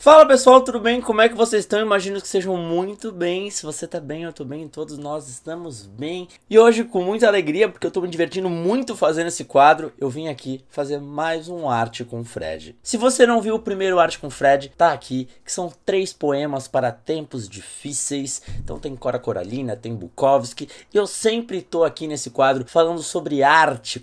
Fala pessoal, tudo bem? Como é que vocês estão? Imagino que sejam muito bem. Se você tá bem, eu tô bem, todos nós estamos bem. E hoje, com muita alegria, porque eu tô me divertindo muito fazendo esse quadro, eu vim aqui fazer mais um Arte com Fred. Se você não viu o primeiro Arte com Fred, tá aqui, que são 3 poemas para tempos difíceis. Então tem Cora Coralina, tem Bukowski, e eu sempre tô aqui nesse quadro falando sobre arte.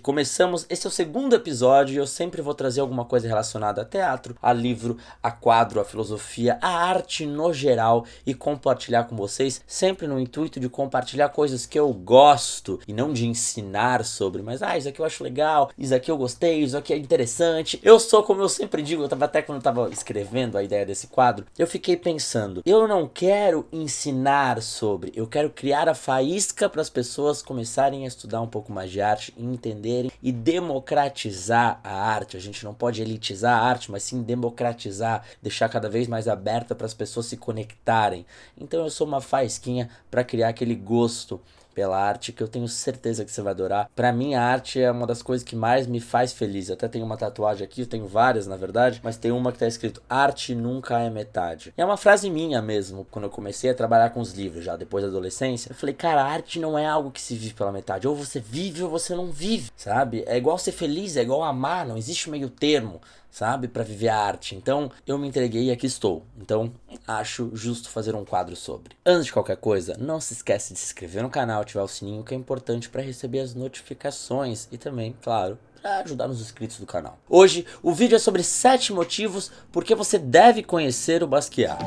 Esse é o segundo episódio e eu sempre vou trazer alguma coisa relacionada a teatro, a livro, a quadro, a filosofia, a arte no geral e compartilhar com vocês, sempre no intuito de compartilhar coisas que eu gosto e não de ensinar sobre, mas isso aqui eu acho legal, isso aqui eu gostei, isso aqui é interessante. Eu sou, como eu sempre digo, quando eu tava escrevendo a ideia desse quadro, eu fiquei pensando, eu não quero ensinar sobre, eu quero criar a faísca para as pessoas começarem a estudar um pouco mais de arte e entenderem e democratizar a arte. A gente não pode elitizar a arte, mas sim democratizar, deixar cada vez mais aberta para as pessoas se conectarem. Então eu sou uma faísquinha para criar aquele gosto pela arte que eu tenho certeza que você vai adorar. Pra mim a arte é uma das coisas que mais me faz feliz. Eu até tenho uma tatuagem aqui, eu tenho várias na verdade, mas tem uma que tá escrito: arte nunca é metade. E é uma frase minha mesmo, quando eu comecei a trabalhar com os livros já depois da adolescência. Eu falei, cara, a arte não é algo que se vive pela metade, ou você vive ou você não vive, sabe? É igual ser feliz, é igual amar, não existe meio termo, sabe, para viver a arte. Então eu me entreguei e aqui estou. Então acho justo fazer um quadro sobre. Antes de qualquer coisa, não se esquece de se inscrever no canal, ativar o sininho, que é importante para receber as notificações e também, claro, para ajudar nos inscritos do canal. Hoje o vídeo é sobre 7 motivos porque você deve conhecer o Basquiat.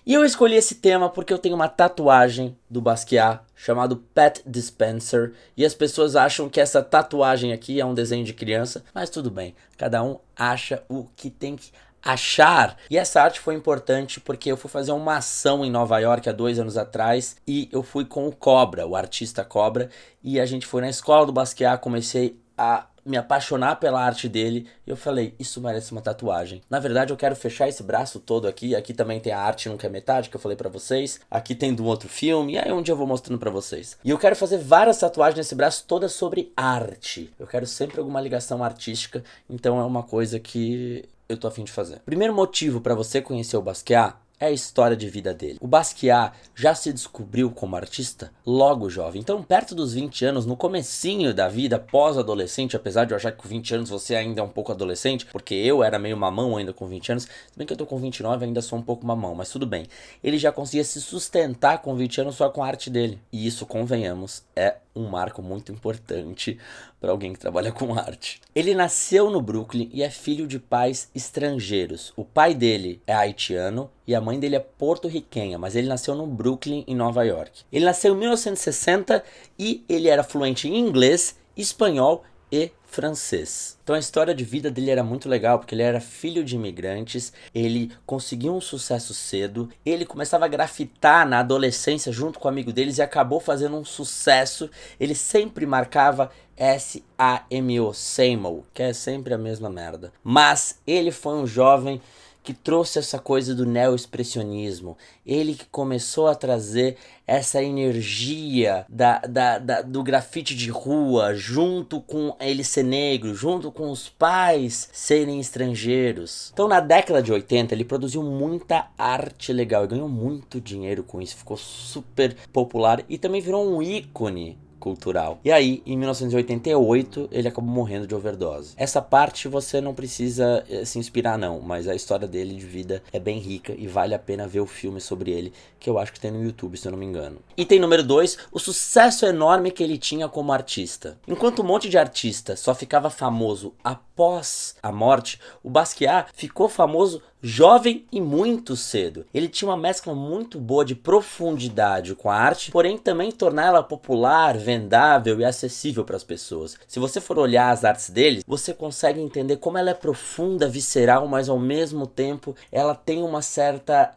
E eu escolhi esse tema porque eu tenho uma tatuagem do Basquiat chamado Pet Dispenser e as pessoas acham que essa tatuagem aqui é um desenho de criança, mas tudo bem, cada um acha o que tem que achar. E essa arte foi importante porque eu fui fazer uma ação em Nova York há 2 anos atrás e eu fui com o Cobra, o artista Cobra, e a gente foi na escola do Basquiat, comecei a me apaixonar pela arte dele e eu falei, isso merece uma tatuagem. Na verdade eu quero fechar esse braço todo aqui. Aqui também tem a arte nunca é metade, que eu falei pra vocês. Aqui tem do outro filme, e aí um dia eu vou mostrando pra vocês. E eu quero fazer várias tatuagens nesse braço, todas sobre arte. Eu quero sempre alguma ligação artística, então é uma coisa que eu tô a fim de fazer. Primeiro motivo pra você conhecer o Basquiat é a história de vida dele. O Basquiat já se descobriu como artista logo jovem. Então, perto dos 20 anos, no comecinho da vida, pós-adolescente, apesar de eu achar que com 20 anos você ainda é um pouco adolescente, porque eu era meio mamão ainda com 20 anos, se bem que eu tô com 29 ainda sou um pouco mamão, mas tudo bem. Ele já conseguia se sustentar com 20 anos só com a arte dele. E isso, convenhamos, é um marco muito importante para alguém que trabalha com arte. Ele nasceu no Brooklyn e é filho de pais estrangeiros. O pai dele é haitiano e a mãe dele é porto-riquenha, mas ele nasceu no Brooklyn, em Nova York. Ele nasceu em 1960 e ele era fluente em inglês, espanhol e francês. Então a história de vida dele era muito legal, porque ele era filho de imigrantes, ele conseguiu um sucesso cedo, ele começava a grafitar na adolescência junto com o amigo deles e acabou fazendo um sucesso. Ele sempre marcava S-A-M-O, Samo, que é sempre a mesma merda. Mas ele foi um jovem que trouxe essa coisa do neo-expressionismo. Ele que começou a trazer essa energia do grafite de rua, junto com ele ser negro, junto com os pais serem estrangeiros. Então na década de 80 ele produziu muita arte legal e ganhou muito dinheiro com isso, ficou super popular e também virou um ícone cultural. E aí, em 1988, ele acabou morrendo de overdose. Essa parte você não precisa se inspirar não, mas a história dele de vida é bem rica e vale a pena ver o filme sobre ele, que eu acho que tem no YouTube, se eu não me engano. Item número 2, o sucesso enorme que ele tinha como artista. Enquanto um monte de artista só ficava famoso após a morte, o Basquiat ficou famoso jovem e muito cedo. Ele tinha uma mescla muito boa de profundidade com a arte, porém também torná-la popular, vendável e acessível para as pessoas. Se você for olhar as artes dele, você consegue entender como ela é profunda, visceral, mas ao mesmo tempo ela tem uma certa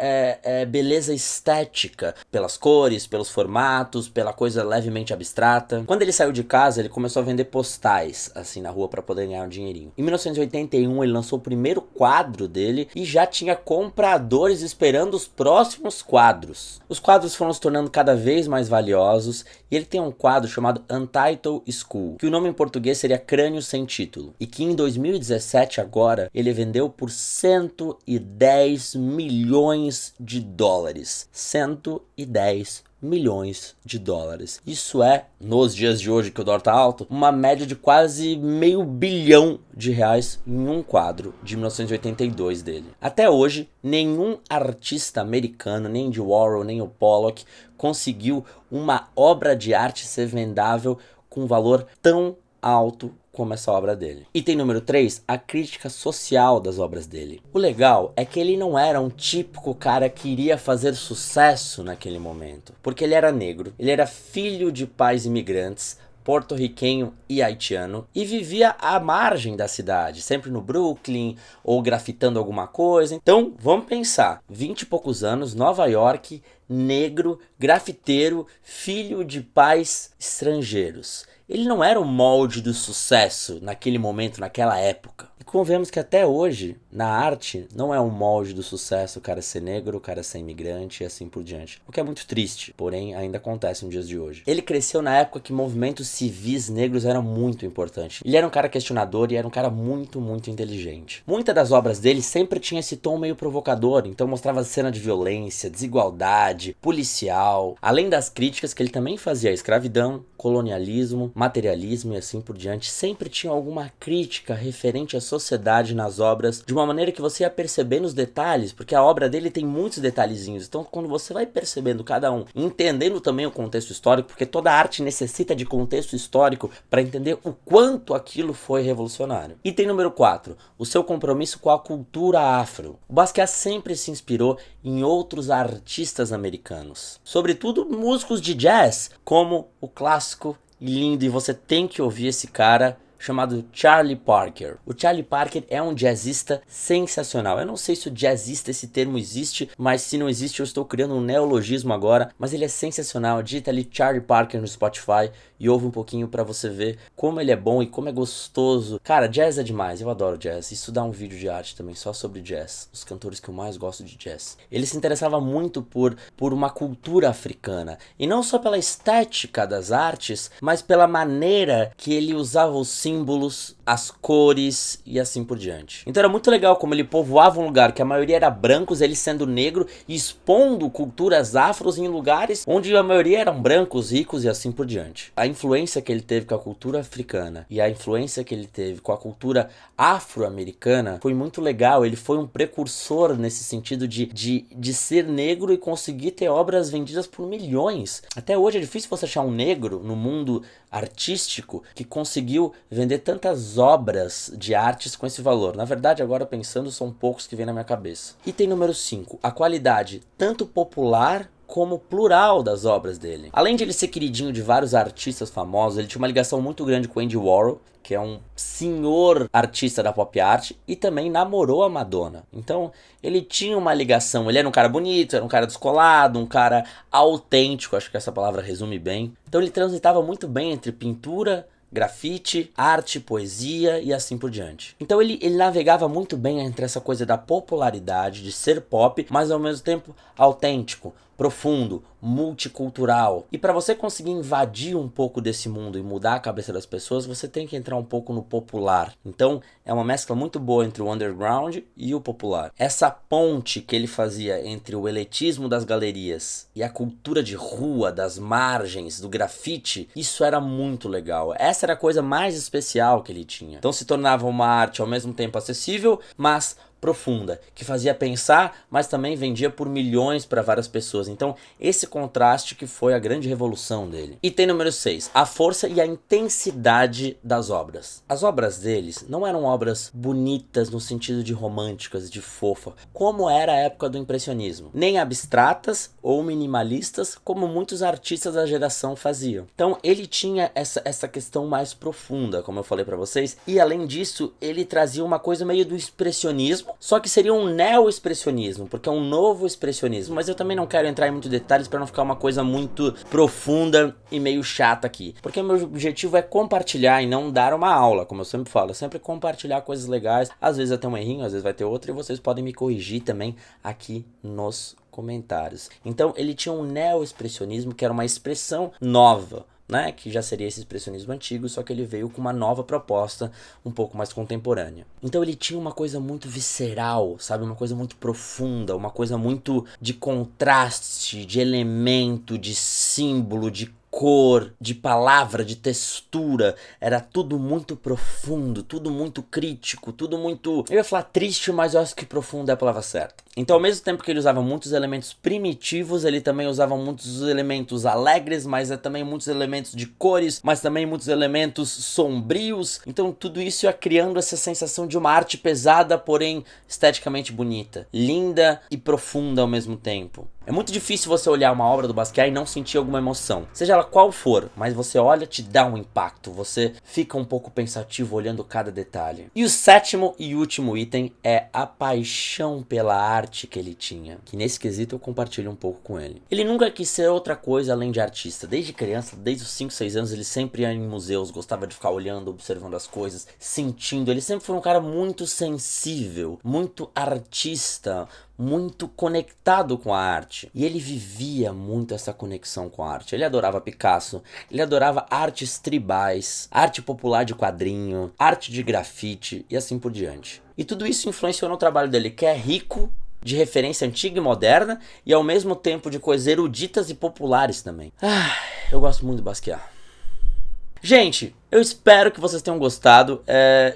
beleza estética, pelas cores, pelos formatos, pela coisa levemente abstrata. Quando ele saiu de casa, ele começou a vender postais assim na rua para poder ganhar um dinheirinho. Em 1981 ele lançou o primeiro quadro dele e já tinha compradores esperando os próximos quadros. Os quadros foram se tornando cada vez mais valiosos e ele tem um quadro chamado Untitled Skull, que o nome em português seria Crânio Sem Título, e que em 2017 agora ele vendeu por 110 milhões de dólares. 110 milhões de dólares. Isso é, nos dias de hoje que o dólar tá alto, uma média de quase meio bilhão de reais em um quadro de 1982 dele. Até hoje, nenhum artista americano, nem Andy Warhol, nem o Pollock, conseguiu uma obra de arte ser vendável com um valor tão alto como essa obra dele. Item número 3, a crítica social das obras dele. O legal é que ele não era um típico cara que iria fazer sucesso naquele momento, porque ele era negro, ele era filho de pais imigrantes, porto-riquenho e haitiano, e vivia à margem da cidade, sempre no Brooklyn, ou grafitando alguma coisa. Então, vamos pensar, 20 e poucos anos, Nova York, negro, grafiteiro, filho de pais estrangeiros. Ele não era o molde do sucesso naquele momento, naquela época. E convenhamos que até hoje, na arte, não é um molde do sucesso o cara ser negro, o cara ser imigrante e assim por diante. O que é muito triste, porém ainda acontece nos dias de hoje. Ele cresceu na época que movimentos civis negros eram muito importantes. Ele era um cara questionador e era um cara muito, muito inteligente. Muitas das obras dele sempre tinha esse tom meio provocador, então mostrava cena de violência, desigualdade, policial, além das críticas que ele também fazia à escravidão, colonialismo, materialismo e assim por diante. Sempre tinha alguma crítica referente à sociedade nas obras, de uma maneira que você ia percebendo os detalhes, porque a obra dele tem muitos detalhezinhos. Então, quando você vai percebendo cada um, entendendo também o contexto histórico, porque toda arte necessita de contexto histórico para entender o quanto aquilo foi revolucionário. Item número 4, o seu compromisso com a cultura afro. O Basquiat sempre se inspirou em outros artistas americanos, sobretudo músicos de jazz, como o clássico e lindo, e você tem que ouvir esse cara, chamado Charlie Parker. O Charlie Parker é um jazzista sensacional. Eu não sei se o jazzista, esse termo existe, mas se não existe eu estou criando um neologismo agora, mas ele é sensacional. Digita ali Charlie Parker no Spotify e ouve um pouquinho pra você ver como ele é bom e como é gostoso. Cara, jazz é demais, eu adoro jazz. Isso dá um vídeo de arte também só sobre jazz, os cantores que eu mais gosto de jazz. Ele se interessava muito por uma cultura africana, e não só pela estética das artes, mas pela maneira que ele usava os símbolos, as cores e assim por diante. Então era muito legal como ele povoava um lugar que a maioria era brancos, ele sendo negro e expondo culturas afros em lugares onde a maioria eram brancos, ricos e assim por diante. A influência que ele teve com a cultura africana e a influência que ele teve com a cultura afro-americana foi muito legal. Ele foi um precursor nesse sentido de ser negro e conseguir ter obras vendidas por milhões. Até hoje é difícil você achar um negro no mundo artístico que conseguiu vender tantas obras de artes com esse valor. Na verdade, agora pensando, são poucos que vêm na minha cabeça. Item número 5, a qualidade tanto popular como plural das obras dele. Além de ele ser queridinho de vários artistas famosos, ele tinha uma ligação muito grande com Andy Warhol, que é um senhor artista da pop art, e também namorou a Madonna. Então, ele tinha uma ligação, ele era um cara bonito, era um cara descolado, um cara autêntico, acho que essa palavra resume bem. Então ele transitava muito bem entre pintura, grafite, arte, poesia e assim por diante. Então ele navegava muito bem entre essa coisa da popularidade, de ser pop, mas ao mesmo tempo autêntico, profundo, multicultural. E para você conseguir invadir um pouco desse mundo e mudar a cabeça das pessoas, você tem que entrar um pouco no popular. Então é uma mescla muito boa entre o underground e o popular. Essa ponte que ele fazia entre o elitismo das galerias e a cultura de rua, das margens, do grafite, isso era muito legal. Essa era a coisa mais especial que ele tinha. Então se tornava uma arte ao mesmo tempo acessível, mas profunda, que fazia pensar, mas também vendia por milhões para várias pessoas. Então, esse contraste que foi a grande revolução dele. Item número 6, a força e a intensidade das obras. As obras deles não eram obras bonitas no sentido de românticas, de fofa, como era a época do impressionismo, nem abstratas ou minimalistas, como muitos artistas da geração faziam. Então, ele tinha essa questão mais profunda, como eu falei para vocês, e além disso, ele trazia uma coisa meio do expressionismo, expressionismo, só que seria um neo-expressionismo, porque é um novo expressionismo. Mas eu também não quero entrar em muitos detalhes para não ficar uma coisa muito profunda e meio chata aqui, porque o meu objetivo é compartilhar e não dar uma aula, como eu sempre falo, é sempre compartilhar coisas legais, às vezes até um errinho, às vezes vai ter outro, e vocês podem me corrigir também aqui nos comentários. Então ele tinha um neo-expressionismo, que era uma expressão nova, né, que já seria esse expressionismo antigo, só que ele veio com uma nova proposta um pouco mais contemporânea. Então ele tinha uma coisa muito visceral, sabe, uma coisa muito profunda, uma coisa muito de contraste, de elemento, de símbolo, de cor, de palavra, de textura, era tudo muito profundo, tudo muito crítico, tudo muito... Eu ia falar triste, mas eu acho que profundo é a palavra certa. Então, ao mesmo tempo que ele usava muitos elementos primitivos, ele também usava muitos elementos alegres, mas também muitos elementos de cores, mas também muitos elementos sombrios. Então, tudo isso ia criando essa sensação de uma arte pesada, porém esteticamente bonita, linda e profunda ao mesmo tempo. É muito difícil você olhar uma obra do Basquiat e não sentir alguma emoção, seja ela qual for, mas você olha, te dá um impacto, você fica um pouco pensativo olhando cada detalhe. E o sétimo e último item é a paixão pela arte que ele tinha, que nesse quesito eu compartilho um pouco com ele. Ele nunca quis ser outra coisa além de artista. Desde criança, desde os 5, 6 anos, ele sempre ia em museus, gostava de ficar olhando, observando as coisas, sentindo. Ele sempre foi um cara muito sensível, muito artista, muito conectado com a arte. E ele vivia muito essa conexão com a arte. Ele adorava Picasso, ele adorava artes tribais, arte popular de quadrinho, arte de grafite e assim por diante. E tudo isso influenciou no trabalho dele, que é rico de referência antiga e moderna e ao mesmo tempo de coisas eruditas e populares também. Eu gosto muito do Basquiat. Gente, eu espero que vocês tenham gostado,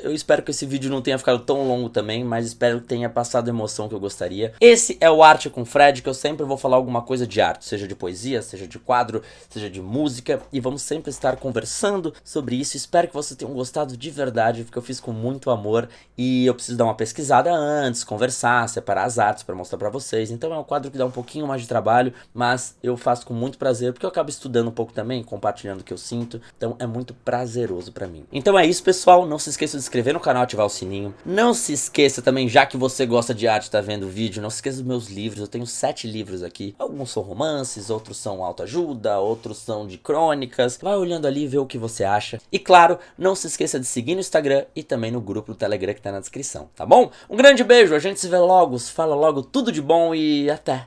eu espero que esse vídeo não tenha ficado tão longo também, mas espero que tenha passado a emoção que eu gostaria. Esse é o Arte com Fred, que eu sempre vou falar alguma coisa de arte, seja de poesia, seja de quadro, seja de música, e vamos sempre estar conversando sobre isso. Espero que vocês tenham gostado de verdade, porque eu fiz com muito amor e eu preciso dar uma pesquisada antes, conversar, separar as artes para mostrar para vocês. Então é um quadro que dá um pouquinho mais de trabalho, mas eu faço com muito prazer, porque eu acabo estudando um pouco também, compartilhando o que eu sinto, então é muito prazeroso pra mim. Então é isso, pessoal, não se esqueça de se inscrever no canal, ativar o sininho. Não se esqueça também, já que você gosta de arte e tá vendo o vídeo, não se esqueça dos meus livros. Eu tenho 7 livros aqui, alguns são romances, outros são autoajuda, outros são de crônicas. Vai olhando ali e vê o que você acha. E claro, não se esqueça de seguir no Instagram e também no grupo do Telegram que tá na descrição, tá bom? Um grande beijo, a gente se vê logo, se fala logo, tudo de bom e até!